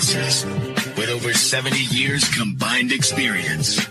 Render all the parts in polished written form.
voices with over 70 years combined experience.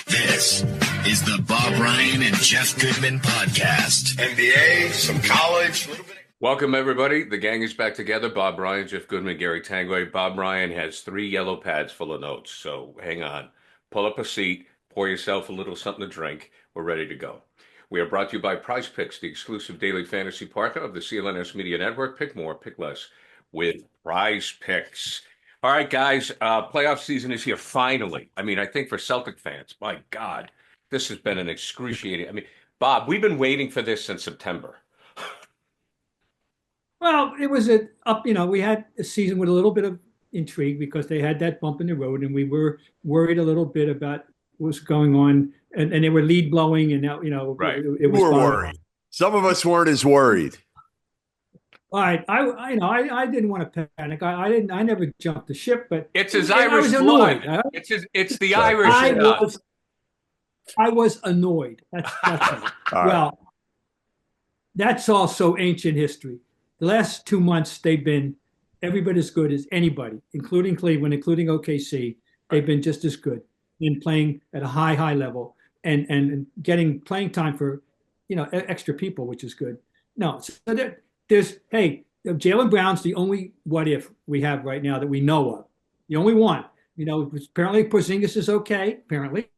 This is the Bob Ryan and Jeff Goodman podcast. NBA, some college, a little bit. Welcome, everybody. The gang is back together. Bob Ryan, Jeff Goodman, Gary Tanguay. Bob Ryan has 3 yellow pads full of notes, so hang on. Pull up a seat, pour yourself a little something to drink. We're ready to go. We are brought to you by Prize Picks, the exclusive daily fantasy partner of the CLNS Media Network. Pick more, pick less with Prize Picks. All right, guys, playoff season is here finally. I mean, I think for Celtic fans, my God, this has been an excruciating. I mean, Bob, we've been waiting for this since September. Well, it was we had a season with a little bit of intrigue because they had that bump in the road, and we were worried a little bit about what was going on, and they were lead blowing, and now, right. It was worried. Some of us weren't as worried. All right, I didn't want to panic. I never jumped the ship, but it's his Irish blood. It's the Irish. I was annoyed. That's well, that's also ancient history. The last 2 months, they've been every bit as good as anybody, including Cleveland, including OKC. They've been just as good in playing at a high level and getting playing time for, extra people, which is good. No, so there's Jaylen Brown's the only what if we have right now that we know of. The only one. Apparently Porzingis is okay, apparently.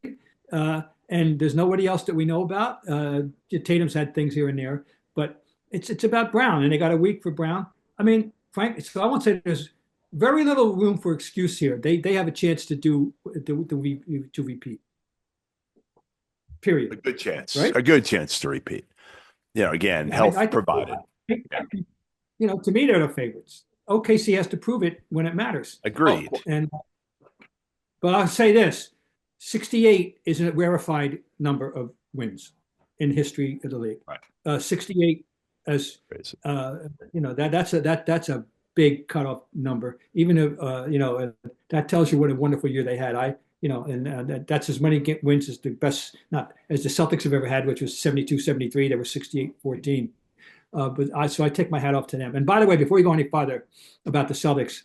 And there's nobody else that we know about. Tatum's had things here and there, but it's about Brown, and they got a week for Brown. I mean, Frank, so I won't say there's very little room for excuse here. They have a chance to repeat. Period. A good chance. Right? A good chance to repeat. Again, health provided. To me, they're the favorites. OKC has to prove it when it matters. Agreed. But I'll say this: 68 is a rarefied number of wins in history of the league. Right. 68 as that's a big cutoff number. Even if that tells you what a wonderful year they had. That's as many wins as the best, not as the Celtics have ever had, which was 72-73. They were 68-14. So I take my hat off to them. And by the way, before you go any farther about the Celtics,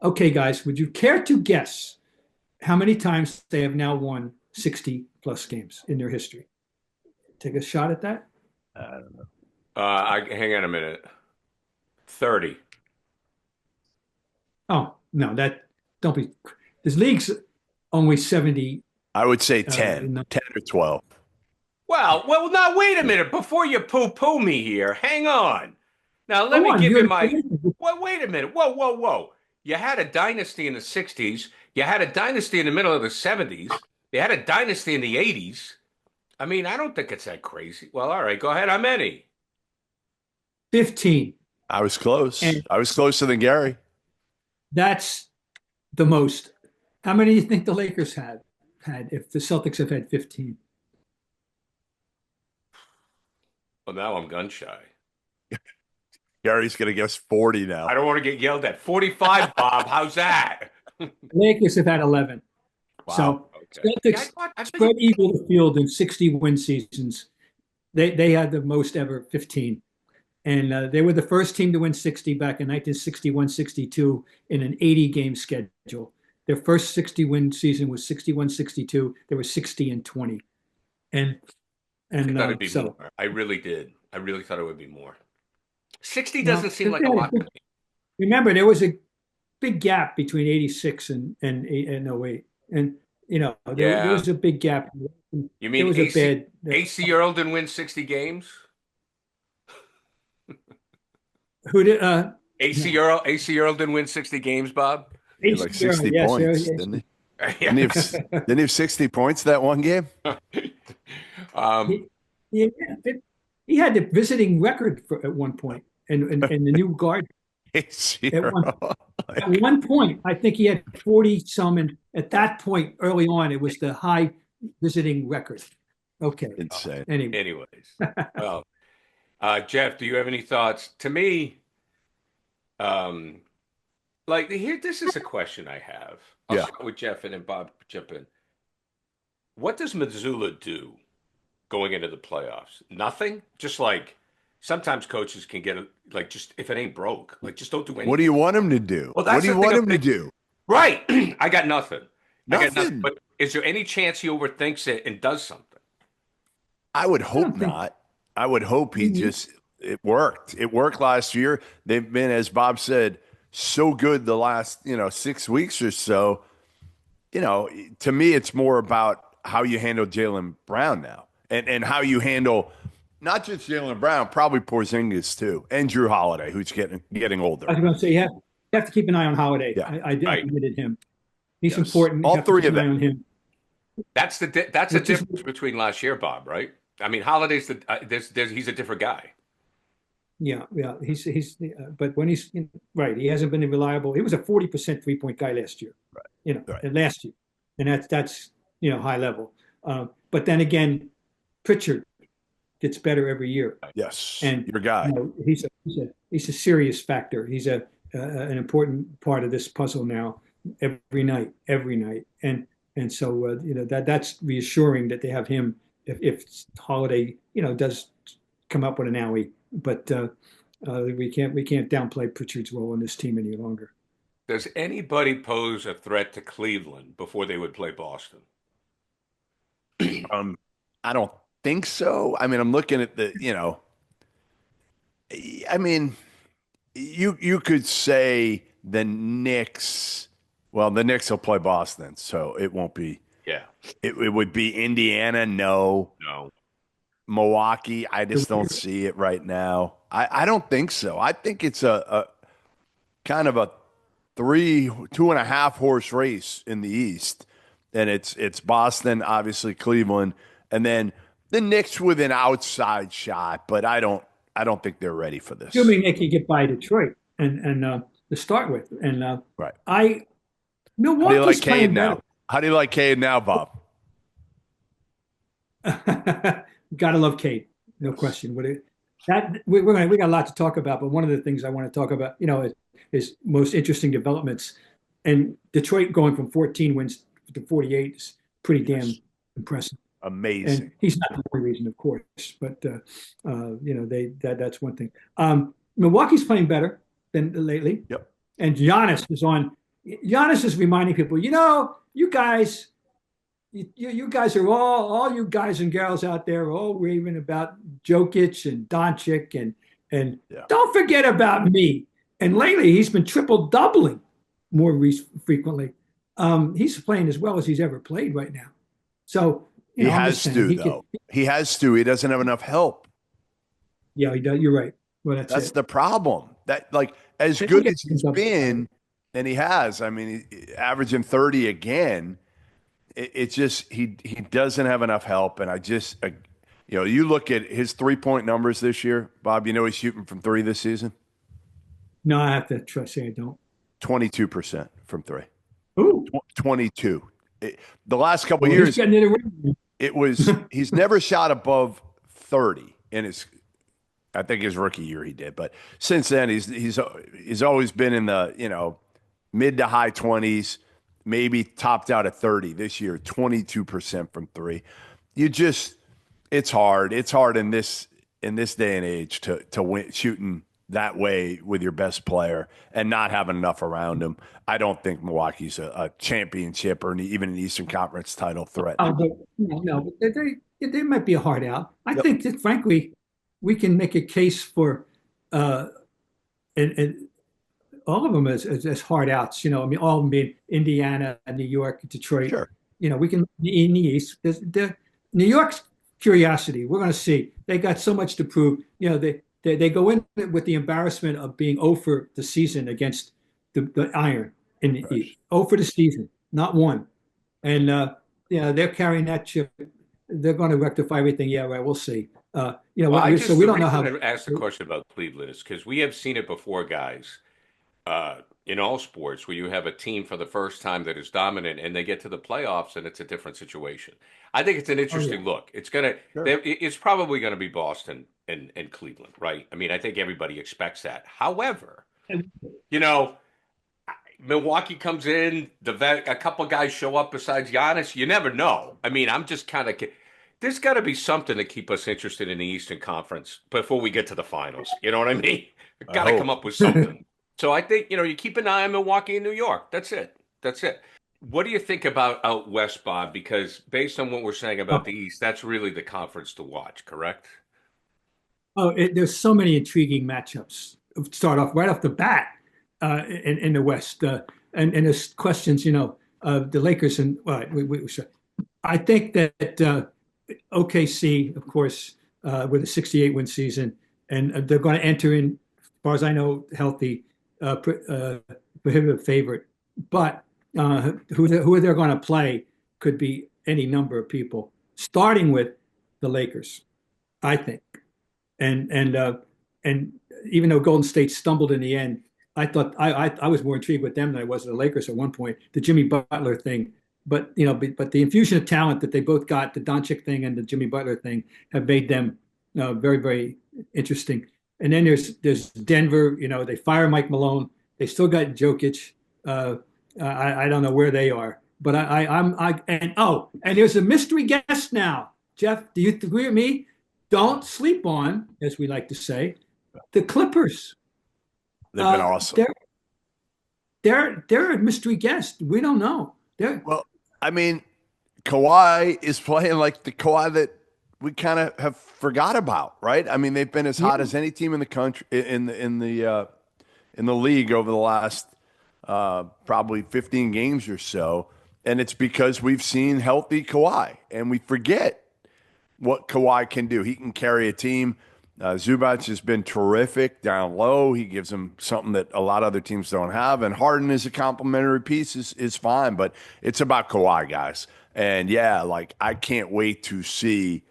okay, guys, would you care to guess how many times they have now won 60-plus games in their history? Take a shot at that? I don't know. Hang on a minute. 30. Oh, no, don't be. This league's only 70. I would say 10 or 12. Well, now wait a minute. Before you poo-poo me here, hang on. Now let me give you my. Well, wait a minute. Whoa. You had a dynasty in the 60s. You had a dynasty in the middle of the 70s. You had a dynasty in the 80s. I mean, I don't think it's that crazy. Well, all right, go ahead. How many? 15. I was close. I was closer than Gary. That's the most. How many do you think the Lakers had if the Celtics have had 15? Well, now I'm gun shy. Gary's going to guess 40 now. I don't want to get yelled at. 45, Bob. How's that? Lakers have had 11. Wow. So Okay. Celtics spread equal the field in 60-win seasons. They had the most ever, 15. And they were the first team to win 60 back in 1961-62 in an 80-game schedule. Their first 60-win season was 61-62. They were 60-20. And I thought it'd be more. I really did. I really thought it would be more. 60 doesn't seem like a lot to me. Remember, there was a big gap between 86 and 08. And, there was a big gap. You mean AC Earl didn't win 60 games? Who did? AC Earl didn't win 60 games, Bob? He had like 60 points, didn't he? Didn't he have 60 points that one game? He had the visiting record at one point in the new Garden. At one point, I think he had 40-some, and at that point, early on, it was the high visiting record. Okay. Insane. Anyways. Well, Jeff, do you have any thoughts? To me, this is a question I have. I'll start with Jeff and then Bob jump in. What does Missoula do going into the playoffs? Nothing? Just like sometimes coaches can get like just if it ain't broke, like just don't do anything. What do you want him to do? Well, that's what do you want him to do? Right. I got nothing. Nothing. But is there any chance he overthinks it and does something? I would hope not. I would hope it worked. It worked last year. They've been, as Bob said, so good the last, 6 weeks or so. To me, it's more about how you handle Jaylen Brown now and how you handle not just Jaylen Brown, probably Porzingis too, and Drew Holiday, who's getting older. I was going to say, you have to keep an eye on Holiday. Yeah. I admitted him. He's important. All three of them. On him. That's the difference between last year, Bob. Right? I mean, Holiday's he's a different guy. Yeah. He's but when he's right, he hasn't been reliable. He was a 40% 3-point guy last year. Right. Last year, and that's high level. But then again, Pritchard gets better every year. Yes, and your guy. He's a serious factor. He's an important part of this puzzle now. Every night, and so that's reassuring that they have him. If Holiday does come up with an owie, but we can't downplay Pritchard's role in this team any longer. Does anybody pose a threat to Cleveland before they would play Boston? I don't think so. I mean, I'm looking at I mean, you could say the Knicks. Well, the Knicks will play Boston, so it won't be. Yeah. It would be Indiana, no. Milwaukee, I just don't see it right now. I don't think so. I think it's a kind of a 2.5 horse race in the East. And it's Boston, obviously Cleveland, and then the Knicks with an outside shot, but I don't think they're ready for this. Assuming they can get by Detroit and to start with. And right. Milwaukee's playing now. How do you like Cade now, Bob? Gotta love Cade, no question. We got a lot to talk about, but one of the things I want to talk about, is most interesting developments. And Detroit going from 14 wins to 48 is pretty damn impressive. Amazing. And he's not the only reason, of course, but that's one thing. Milwaukee's playing better than lately. Yep. And Giannis is reminding people, you guys are all you guys and girls out there are all raving about Jokic and Doncic and don't forget about me. And lately he's been triple doubling more frequently. He's playing as well as he's ever played right now. So he has to, though. He has to. He doesn't have enough help. Yeah, he does. You're right. Well, that's the problem. That as good as he's been, and he has. I mean, averaging 30 again. It's just he doesn't have enough help, and I just you look at his 3-point numbers this year, Bob. He's shooting from 3 this season. No, I have to say I don't. 22% from 3. Ooh, 22. The last couple of years, it was he's never shot above 30 in I think his rookie year he did, but since then he's always been in the mid to high 20s. Maybe topped out at 30 this year, 22% from 3. It's hard. It's hard in this day and age to win shooting that way with your best player and not having enough around him. I don't think Milwaukee's a championship or even an Eastern Conference title threat. No, they might be a hard out. I think that frankly, we can make a case for and all of them as hard outs, all of them being Indiana, New York, Detroit. Sure. We can in the East. The New York's curiosity. We're going to see. They got so much to prove. They go in with the embarrassment of being 0 for the season against the Iron in the East. 0 for the season, not 1. And they're carrying that chip. They're going to rectify everything. Yeah, right. We'll see. So we don't know how. I asked the question about Cleveland is because we have seen it before, guys. In all sports where you have a team for the first time that is dominant and they get to the playoffs and it's a different situation. I think it's an interesting look. It's it's probably going to be Boston and Cleveland, right? I mean, I think everybody expects that. However, Milwaukee comes in, a couple guys show up besides Giannis. You never know. I mean, I'm just kind of There's got to be something to keep us interested in the Eastern Conference before we get to the finals. You know what I mean? Got to come up with something. So I think, you keep an eye on Milwaukee and New York. That's it. That's it. What do you think about out west, Bob? Because based on what we're saying about the East, that's really the conference to watch, correct? There's so many intriguing matchups. Start off right off the bat in the West, and there's questions. The Lakers and I think that OKC, of course, with a 68-win season, and they're going to enter in, as far as I know, healthy, prohibitive favorite. But who they're going to play could be any number of people, starting with the Lakers, I think. And even though Golden State stumbled in the end, I thought I was more intrigued with them than I was with the Lakers at one point. The Jimmy Butler thing, but the infusion of talent that they both got, the Doncic thing and the Jimmy Butler thing, have made them very, very interesting. And then there's Denver. They fire Mike Malone. They still got Jokic. I don't know where they are, but and there's a mystery guest now. Jeff, do you agree with me? Don't sleep on, as we like to say, the Clippers. They've been awesome. They're a mystery guest. We don't know. Well, I mean, Kawhi is playing like the Kawhi that we kind of have forgot about, right? I mean, they've been as hot as any team in the country in the league over the last probably 15 games or so, and it's because we've seen healthy Kawhi, and we forget what Kawhi can do. He can carry a team. Zubac has been terrific down low. He gives them something that a lot of other teams don't have. And Harden is a complimentary piece is fine, but it's about Kawhi, guys. And I can't wait to see,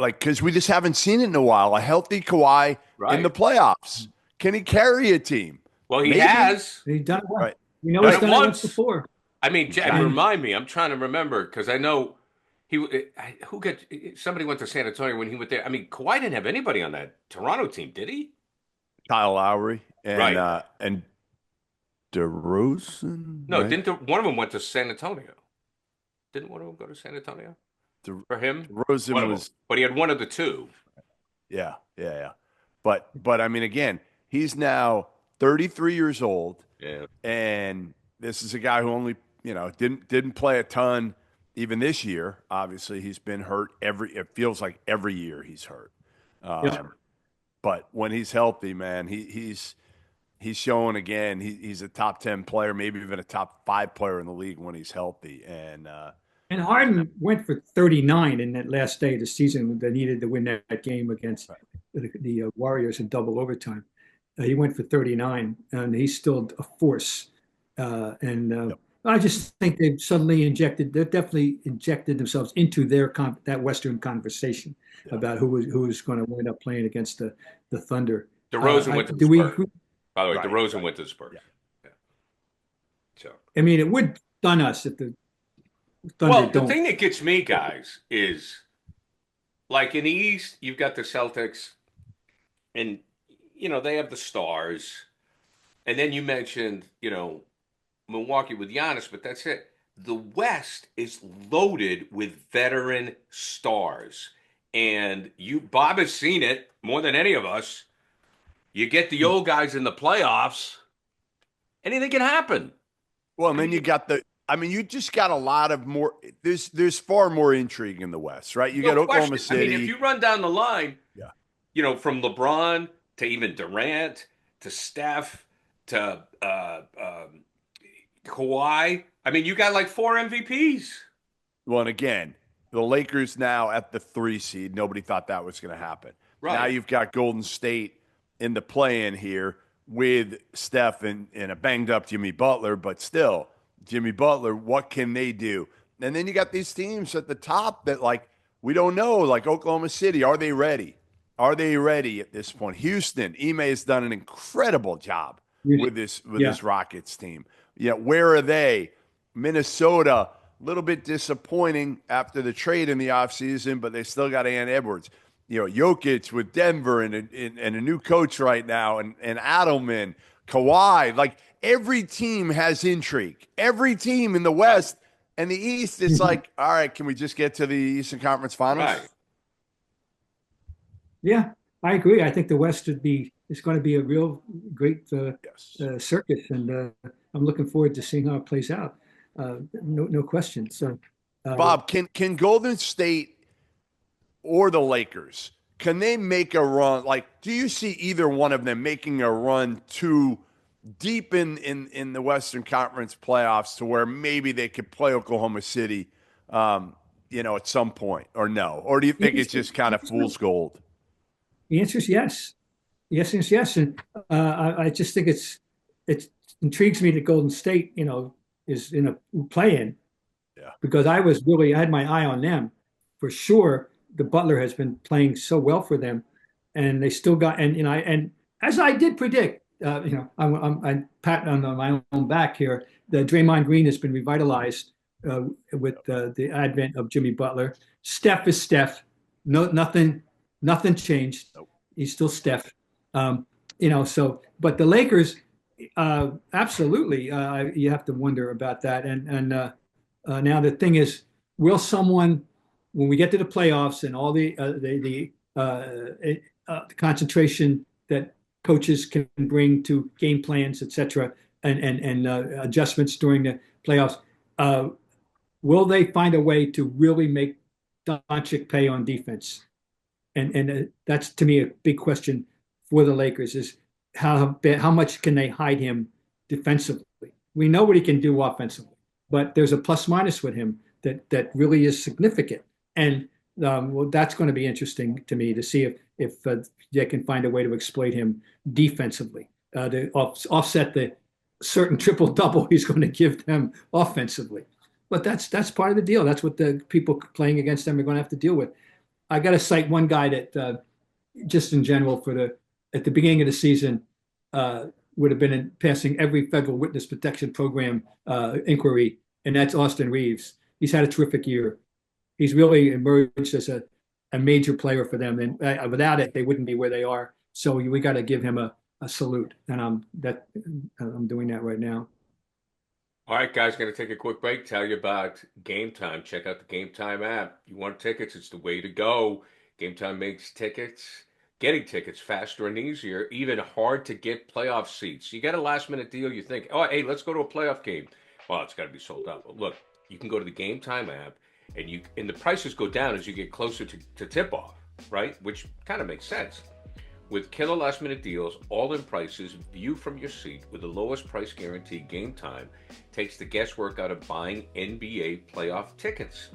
because we just haven't seen it in a while. A healthy Kawhi in the playoffs. Can he carry a team? Well, he has. He's done it well. Right. He's done it once before. I mean, remind me. I'm trying to remember because I know somebody went to San Antonio when he went there. I mean, Kawhi didn't have anybody on that Toronto team, did he? Kyle Lowry and right. And DeRozan. No, right? didn't one of them went to San Antonio? Didn't one of them go to San Antonio for him? DeRozan was, but he had one of the two. Yeah. But I mean, again, he's now 33 years old. Yeah, and this is a guy who only didn't play a ton. Even this year, obviously, he's been hurt it feels like every year he's hurt. But when he's healthy, man, he's showing again. He's a top 10 player, maybe even a top 5 player in the league when he's healthy. And Harden went for 39 in that last day of the season. They needed to win that game against the Warriors in double overtime. He went for 39, and he's still a force. I just think they've definitely injected themselves into that Western conversation about who's going to wind up playing against the Thunder. DeRozan went to the Spurs. By the way, DeRozan went to the Spurs. Yeah. So I mean, it would stun us if the Thunder the thing that gets me, guys, is like in the East, you've got the Celtics, and they have the stars, and then you mentioned Milwaukee with Giannis, but that's it. The West is loaded with veteran stars. And Bob has seen it more than any of us. You get the old guys in the playoffs, anything can happen. Well, and then you got you just got a lot of more. There's far more intrigue in the West, right? You got Oklahoma City. I mean, if you run down the line, from LeBron to even Durant to Steph to Kawhi. I mean, you got like 4 MVPs. Well, and again, the Lakers now at the 3 seed. Nobody thought that was going to happen. Right. Now you've got Golden State in the play-in here with Steph and a banged-up Jimmy Butler, but still, Jimmy Butler, what can they do? And then you got these teams at the top that, we don't know, like Oklahoma City. Are they ready? Are they ready at this point? Houston, Ime has done an incredible job with this Rockets team. Yeah, where are they? Minnesota, a little bit disappointing after the trade in the offseason, but they still got Ant Edwards. Jokic with Denver and a new coach right now, and Adelman, Kawhi. Every team has intrigue. Every team in the West And the East, it's like, all right, can we just get to the Eastern Conference Finals? Right. Yeah, I agree. I think the West is going to be a real great circus, and I'm looking forward to seeing how it plays out. No question. So, Bob, can Golden State or the Lakers, can they make a run? Like, do you see either one of them making a run too deep in the Western Conference playoffs to where maybe they could play Oklahoma City, at some point, or no? Or do you think it's just kind of fool's gold? The answer is yes. Yes. And I just think it intrigues me that Golden State, is in a play-in. Yeah. Because I had my eye on them for sure. The Butler has been playing so well for them, and they still got and as I did predict, I'm patting on my own back here. The Draymond Green has been revitalized with the advent of Jimmy Butler. Steph is Steph. No, nothing changed. Nope. He's still Steph. So but the Lakers, absolutely, you have to wonder about that. And now the thing is, will someone, when we get to the playoffs and all the concentration that coaches can bring to game plans, et cetera, and adjustments during the playoffs, will they find a way to really make Doncic pay on defense? And that's, to me, a big question for the Lakers is how much can they hide him defensively? We know what he can do offensively, but there's a plus minus with him that really is significant. And that's going to be interesting to me to see if they can find a way to exploit him defensively, to offset the certain triple double he's going to give them offensively. But that's part of the deal. That's what the people playing against them are going to have to deal with. I got to cite one guy that just in general at the beginning of the season would have been passing every federal witness protection program inquiry, and that's Austin Reeves. He's had a terrific year. He's really emerged as a major player for them, and without it, they wouldn't be where they are. So we got to give him a salute, and I'm doing that right now. All right, guys, going to take a quick break. Tell you about Gametime. Check out the Gametime app. You want tickets? It's the way to go. Gametime makes getting tickets faster and easier, even hard to get playoff seats. You get a last minute deal, you think, oh, hey, let's go to a playoff game. Well, it's got to be sold out. But look, you can go to the Gametime app, and the prices go down as you get closer to tip-off, right? Which kind of makes sense. With killer last minute deals, all-in prices, view from your seat with the lowest price guarantee, Gametime takes the guesswork out of buying NBA playoff tickets.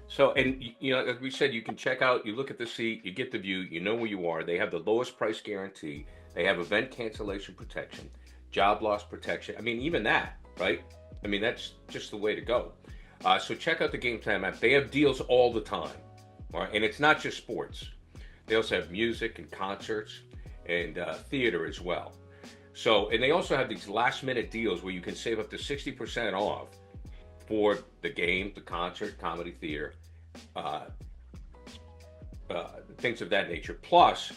So, and as we said, you can check out, you look at the seat, you get the view, you know where you are. They have the lowest price guarantee. They have event cancellation protection, job loss protection. I mean, even that, right? I mean, that's just the way to go. So check out the Gametime app. They have deals all the time, all right? And it's not just sports. They also have music and concerts and theater as well. So, and they also have these last minute deals where you can save up to 60% off for the game, the concert, comedy, theater, things of that nature. Plus,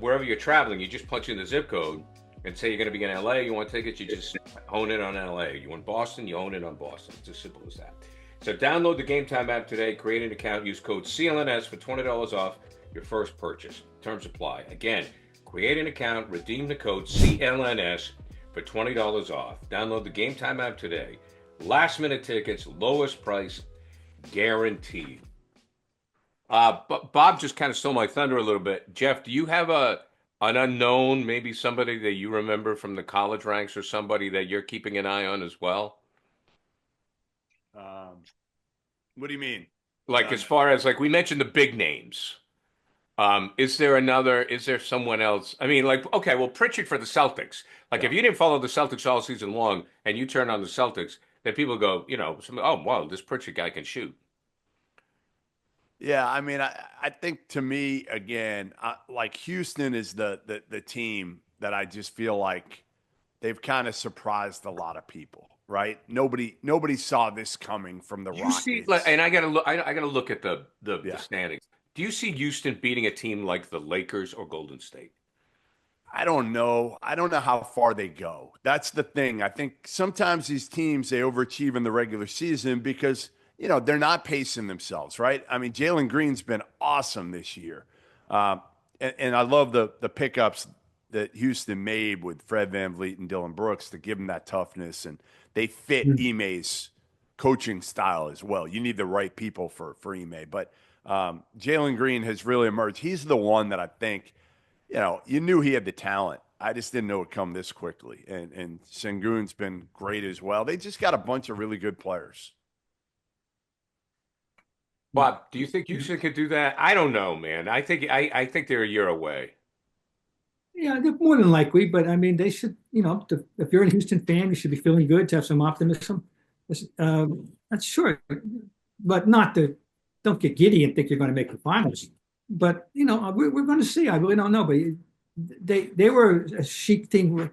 wherever you're traveling, you just punch in the zip code and say you're going to be in LA, you want tickets, you just hone in on LA. You want Boston, you hone in on Boston. It's as simple as that. So download the Gametime app today, create an account, use code CLNS for $20 off your first purchase. Terms apply. Again, create an account, redeem the code CLNS for $20 off. Download the Gametime app today. Last minute tickets, lowest price, guaranteed. But Bob just kind of stole my thunder a little bit. Jeff, do you have an unknown, maybe somebody that you remember from the college ranks or somebody that you're keeping an eye on as well? What do you mean? Like as far as, like, we mentioned the big names. Is there someone else? I mean, like, okay, well, Pritchard for the Celtics. Like, if you didn't follow the Celtics all season long and you turn on the Celtics, then people go, oh, wow, this Pritchard guy can shoot. Yeah, I mean, I think to me, again, like Houston is the team that I just feel like they've kind of surprised a lot of people, right? Nobody saw this coming from the Rockets. And I gotta look at the standings. Do you see Houston beating a team like the Lakers or Golden State? I don't know. I don't know how far they go. That's the thing. I think sometimes these teams, they overachieve in the regular season because, they're not pacing themselves, right? I mean, Jalen Green's been awesome this year. And I love the pickups that Houston made with Fred VanVleet and Dylan Brooks to give him that toughness. And they fit Ime's coaching style as well. You need the right people for Ime. But Jalen Green has really emerged. He's the one that I think, you knew he had the talent. I just didn't know it would come this quickly. And Sengun's been great as well. They just got a bunch of really good players. Bob, do you think Houston could do that? I don't know, man. I think they're a year away. Yeah, they're more than likely, but I mean, they should, if you're a Houston fan, you should be feeling good to have some optimism. That's sure, but don't get giddy and think you're going to make the finals. But, we're going to see. I really don't know. But they were a chic team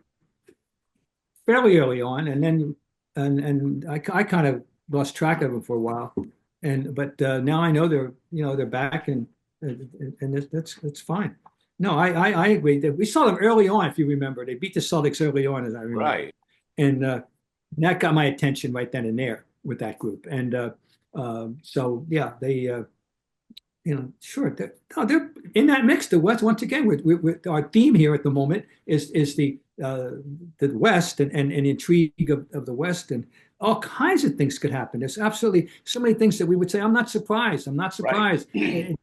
fairly early on, and then and I kind of lost track of them for a while. But now I know they're back, and that's fine. No, I agree that we saw them early on. If you remember, they beat the Celtics early on, as I remember. Right. And that got my attention right then and there with that group. And so yeah, they sure they're in that mix. The West, once again, with our theme here at the moment is the West and intrigue of the West, and all kinds of things could happen. There's absolutely so many things that we would say, I'm not surprised. Right.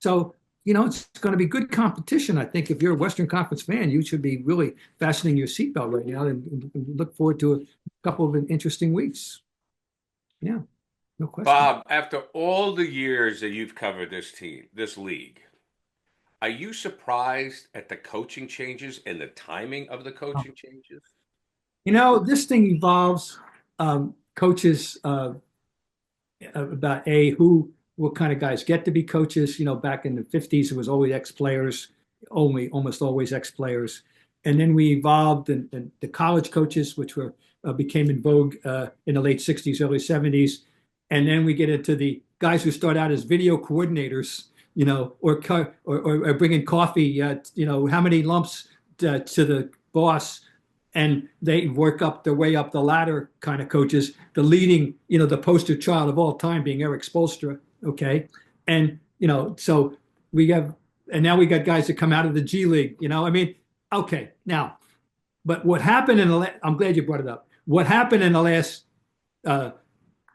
So, it's going to be good competition. I think if you're a Western Conference fan, you should be really fastening your seatbelt right now and look forward to a couple of interesting weeks. Yeah, no question. Bob, after all the years that you've covered this league, are you surprised at the coaching changes and the timing of the coaching changes? This thing involves coaches about what kind of guys get to be coaches. Back in the 50s, it was always ex-players, almost always ex-players. And then we evolved in the college coaches, which became in vogue in the late 60s, early 70s. And then we get into the guys who start out as video coordinators, or bringing coffee, how many lumps to the boss. And they work up their way up the ladder kind of coaches, the leading, the poster child of all time being Eric Spoelstra. Okay. And, so now we got guys that come out of the G League, okay. Now, but what happened I'm glad you brought it up. What happened in the last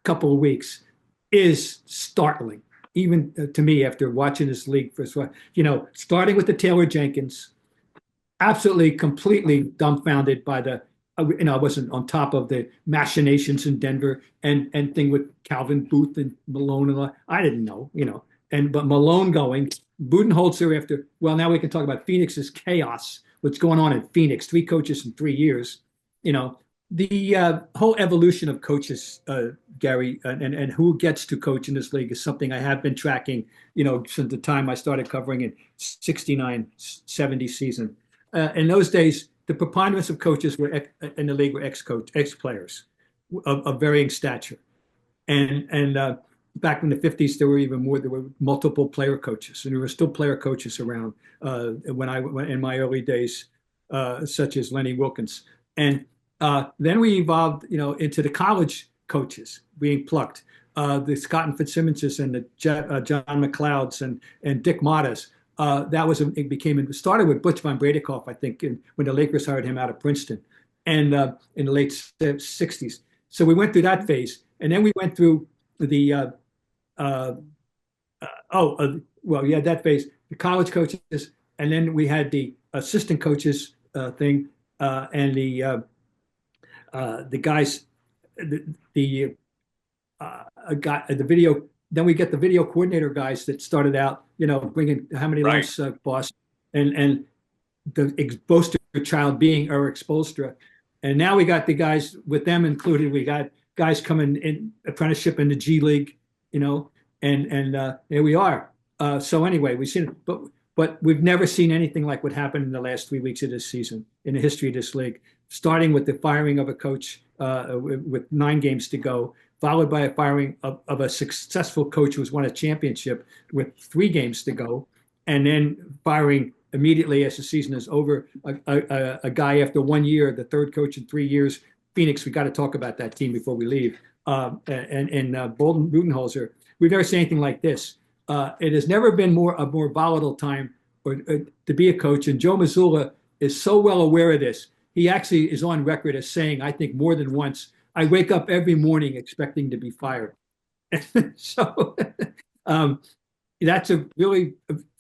couple of weeks is startling, even to me after watching this league for, starting with the Taylor Jenkins, absolutely, completely dumbfounded by I wasn't on top of the machinations in Denver and thing with Calvin Booth and Malone and all. I didn't know, but Malone going, Budenholzer after. Well, now we can talk about Phoenix's chaos. What's going on in Phoenix? 3 coaches in 3 years. The whole evolution of coaches, Gary, and who gets to coach in this league is something I have been tracking, since the time I started covering in 69-70 season. In those days, the preponderance of coaches in the league were ex-players of varying stature. And back in the 50s, there were even more. There were multiple player coaches, and there were still player coaches around when in my early days, such as Lenny Wilkins. And then we evolved, into the college coaches being plucked, the Scott and Fitzsimmonses and the John McLeods and Dick Mattas. It started with Butch von Breidekoff, I think, when the Lakers hired him out of Princeton, and in the late 60s. So we went through that phase, and then we went through the that phase, the college coaches, and then we had the assistant coaches thing, and the guys, the video. Then we get the video coordinator guys that started out, bringing how many lumps, boss, and the poster child being Eric Spoelstra. And now we got the guys with them included. We got guys coming in apprenticeship in the G League, and there we are. So anyway, we've seen it, but we've never seen anything like what happened in the last 3 weeks of this season in the history of this league, starting with the firing of a coach with 9 games to go, followed by a firing of a successful coach who's won a championship with 3 games to go, and then firing immediately as the season is over, a guy after 1 year, the third coach in 3 years, Phoenix, we got to talk about that team before we leave. And Bolton Budenholzer, we've never seen anything like this. It has never been a more volatile time to be a coach. And Joe Mazzulla is so well aware of this. He actually is on record as saying, I think more than once, I wake up every morning expecting to be fired. So that's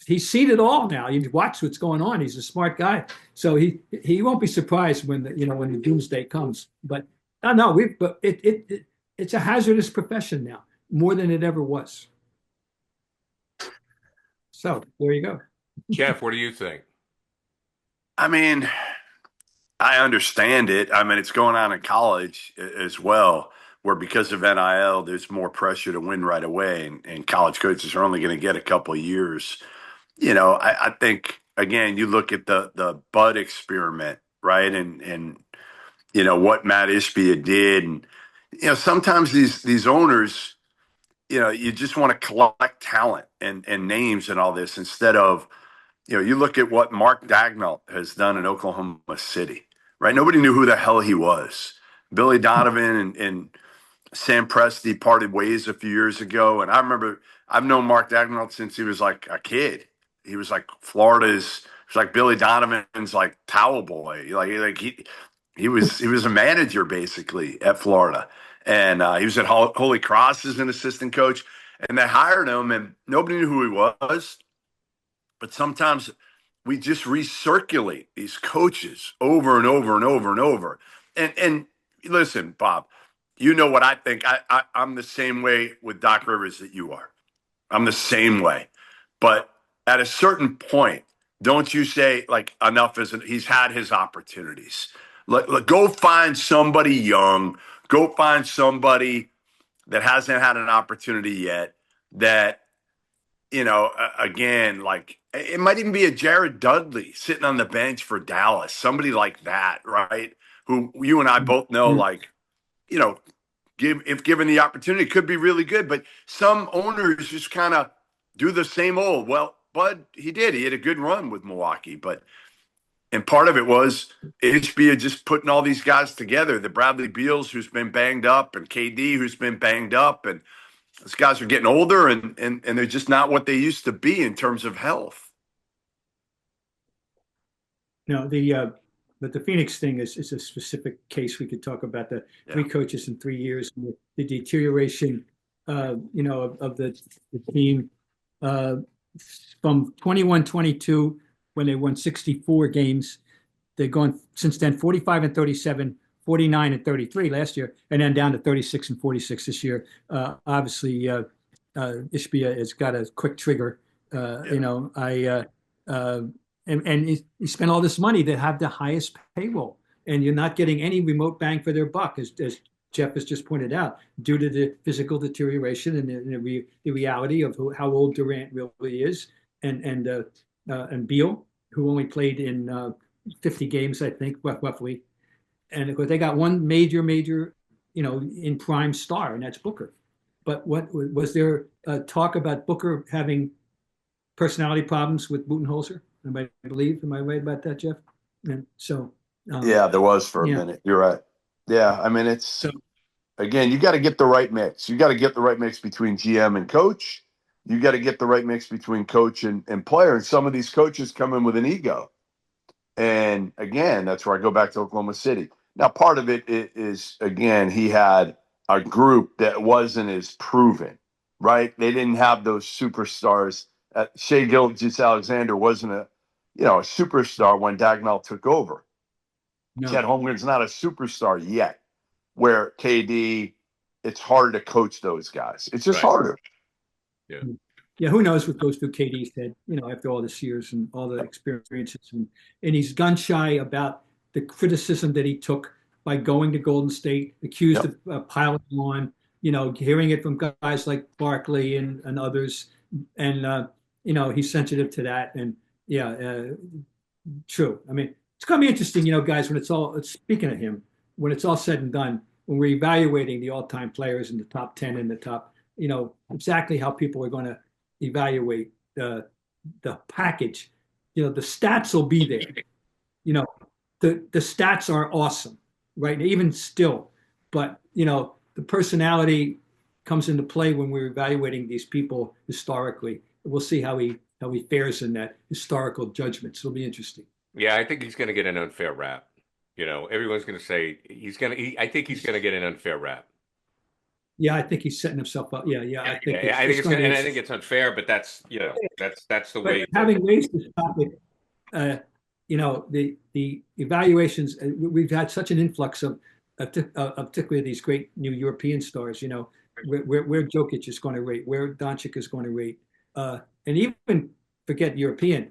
he's seen it all now. You watch what's going on. He's a smart guy. So he won't be surprised when the doomsday comes. But it's a hazardous profession now, more than it ever was. So there you go. Jeff, what do you think? I mean, I understand it. I mean, it's going on in college as well, where because of NIL, there's more pressure to win right away, and college coaches are only going to get a couple of years. I think, again, you look at the Bud experiment, right? And what Matt Ishbia did. And, sometimes these owners, you just want to collect talent and names and all this instead of, you look at what Mark Dagnall has done in Oklahoma City, right? Nobody knew who the hell he was. Billy Donovan and Sam Presti parted ways a few years ago. And I remember I've known Mark Dagnall since he was like a kid. He was like Billy Donovan's like towel boy. He was a manager basically at Florida. And he was at Holy Cross as an assistant coach. And they hired him and nobody knew who he was. But sometimes we just recirculate these coaches over and over and over and over. And listen, Bob, you know what I think. I'm the same way with Doc Rivers that you are. I'm the same way. But at a certain point, don't you say, like, enough isn't, he's had his opportunities. Go find somebody young. Go find somebody that hasn't had an opportunity yet that, again, like, it might even be a Jared Dudley sitting on the bench for Dallas, somebody like that, right? Who you and I both know, like, if given the opportunity, could be really good. But some owners just kind of do the same old. Well, Bud, he had a good run with Milwaukee, and part of it was HB just putting all these guys together. The Bradley Beals, who's been banged up, and KD, who's been banged up, and those guys are getting older, and they're just not what they used to be in terms of health. No, but the Phoenix thing is a specific case. We could talk about the three coaches in 3 years, and the deterioration, of the team from 21-22 when they won 64 games. They've gone since then 45-37. 49-33 last year, and then down to 36-46 this year. Obviously, Ishbia has got a quick trigger. And he spent all this money to have the highest payroll, and you're not getting any remote bang for their buck, as Jeff has just pointed out, due to the physical deterioration and the reality of how old Durant really is, and Beal, who only played in 50 games, I think, roughly. And of course, they got one major, in prime star, and that's Booker. But what was there talk about Booker having personality problems with Budenholzer? Am I right about that, Jeff? And so, there was for a minute. You're right. Yeah, I mean, again, you got to get the right mix. You got to get the right mix between GM and coach. You got to get the right mix between coach and player. And some of these coaches come in with an ego. And again, that's where I go back to Oklahoma City. Now, part of it is, again, he had a group that wasn't as proven, right? They didn't have those superstars. Shea Gilgeous-Alexander wasn't a superstar when Dagnall took over. No. Chet Holmgren's not a superstar yet, where KD, it's hard to coach those guys. It's just harder. Yeah. Yeah, who knows what goes through KD's head, after all this years and all the experiences. And he's gun shy about the criticism that he took by going to Golden State, accused of piling on, hearing it from guys like Barkley and others. And, he's sensitive to that. And, true. I mean, it's going to be interesting, guys, speaking of him, when it's all said and done, when we're evaluating the all-time players in the top 10 and the top, exactly how people are going to evaluate the package the stats will be there. The stats are awesome, right? Even still, but the personality comes into play when we're evaluating these people historically. We'll see how he fares in that historical judgment. So it'll be interesting. Yeah, I think he's going to get an unfair rap. Everyone's going to say I think he's going to get an unfair rap. Yeah, I think he's setting himself up. Yeah. I think I think it's unfair, but that's that's the way. Having raised this topic, the evaluations, we've had such an influx of particularly these great new European stars. Where Jokic is going to rate, where Doncic is going to rate, and even forget European,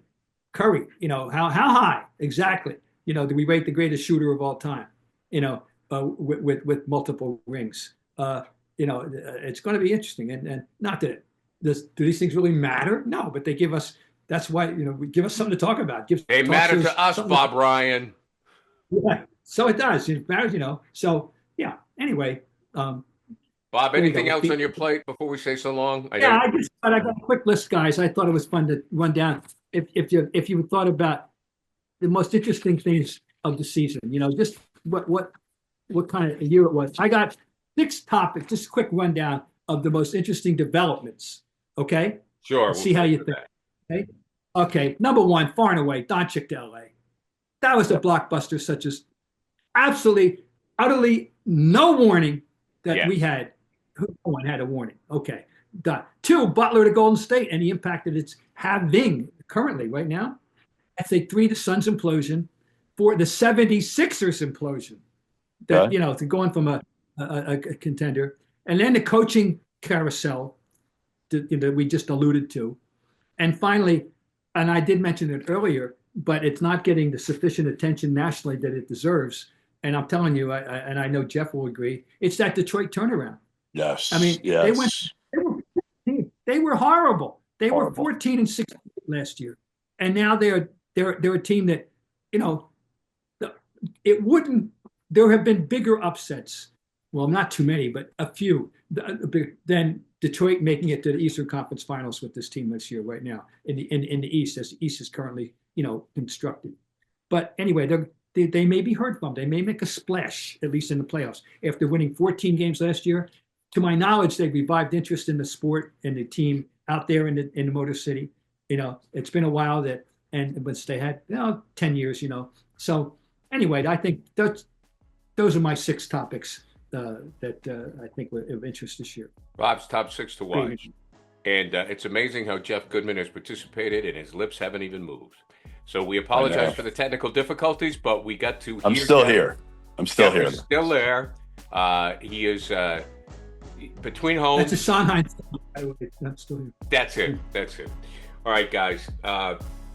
Curry. How high exactly? Do we rate the greatest shooter of all time? With multiple rings. It's going to be interesting, and not that do these things really matter? No, but they give us. That's why we give us something to talk about. They matter to us, Bob Ryan. Yeah, so it does. It matters, So yeah. Anyway, Bob, anything else on your plate before we say so long? I got a quick list, guys. I thought it was fun to run down. If you thought about the most interesting things of the season, just what kind of a year it was. I got 6 topics, just a quick rundown of the most interesting developments. Okay? Sure. We'll see how you think. Okay. Number 1, far and away, Doncic to LA. That was a blockbuster, such as absolutely, utterly no warning that we had. No one had a warning. Okay. Done. 2, Butler to Golden State and the impact that it's having currently right now. I think 3, the Suns implosion. 4, the 76ers implosion. That to going from a contender, and then the coaching carousel that we just alluded to, and finally, and I did mention it earlier, but it's not getting the sufficient attention nationally that it deserves. And I'm telling you, and I know Jeff will agree, it's that Detroit turnaround. Yes. I mean, yes. They were horrible. They were 14-16 last year, and now they're a team that it wouldn't. There have been bigger upsets. Well, not too many, but a few. Than Detroit making it to the Eastern Conference Finals with this team this year, right now in the East, as the East is currently constructed. But anyway, they may be heard from. They may make a splash, at least in the playoffs, after winning 14 games last year. To my knowledge, they've revived interest in the sport and the team out there in the Motor City. It's been a while but they had 10 years. So anyway, I think those are my 6 topics that I think were of interest this year. Bob's top 6 to watch. And it's amazing how Jeff Goodman has participated and his lips haven't even moved. So we apologize for the technical difficulties, but we got to I'm still here. He's still there. He is between homes. That's a Sondheim. I'm still here. That's it. All right, guys.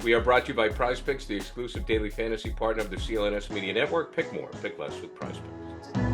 We are brought to you by Prize Picks, the exclusive daily fantasy partner of the CLNS Media Network. Pick more, pick less with Prize Picks.